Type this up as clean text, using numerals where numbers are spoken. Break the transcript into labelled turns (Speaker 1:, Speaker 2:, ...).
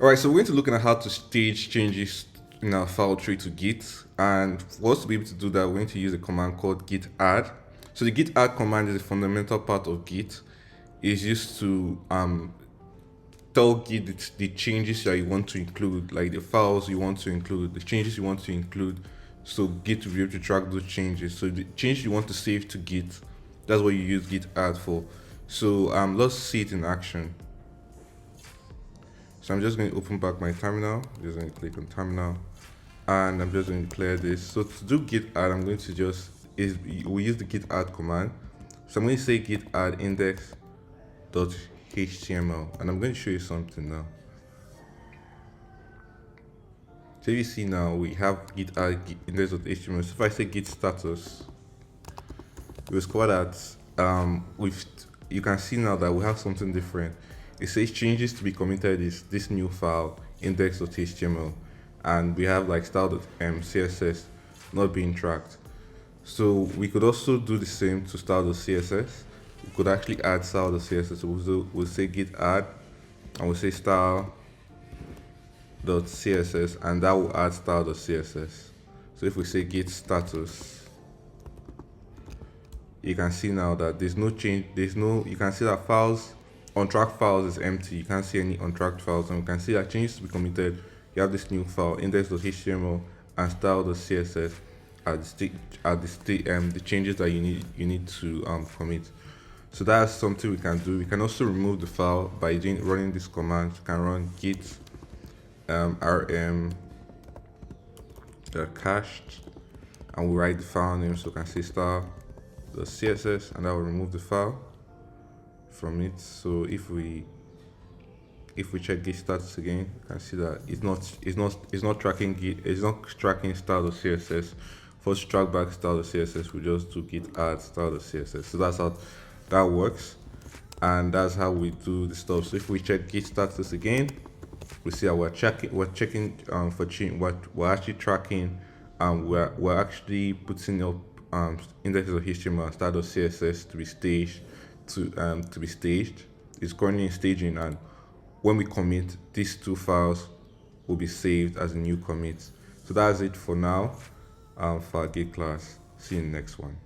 Speaker 1: All right, so we're going to look at how to stage changes in our file tree to Git. And for us to be able to do that, we're going to use a command called git add. So the git add command is a fundamental part of Git. It's used to tell Git the changes that you want to include, like the files you want to include, the changes you want to include. So Git will be able to track those changes. So the change you want to save to Git, that's what you use git add for. So let's see it in action. So I'm just going to open back my terminal. I'm just going to click on terminal, and I'm just going to clear this. So to do git add, I'm going to we use the git add command. So I'm going to say git add index.html, and I'm going to show you something now. So you see now we have git add index.html. So if I say git status, we discover that with you can see now that we have something different. It says changes to be committed is this new file index.html, and we have like style.css not being tracked. So we could also do the same to style.css. We could actually add style.css. So we'll say git add, and we'll say style.css, and that will add style.css. So if we say git status, you can see now that there's no change, you can see that files, untracked files is empty. You can't see any untracked files, and you can see that changes to be committed. You have this new file index.html and style.css the changes that you need to commit. So that's something we can do. We can also remove the file by running this command. You can run git rm cached, and we write the file name, so we can say style.css, and that will remove the file from it. So if we check git status again, you can see that it's not tracking style.css. For us to track back style.css, we just do git add style.css. So that's how that works, and that's how we do the stuff. So if we check git status again, we see that we're checking for change. What we're actually tracking, we're actually putting up indexes of HTML and style.css to be staged. It's currently in staging, and when we commit, these two files will be saved as a new commit. So that's it for now for our Git class. See you in the next one.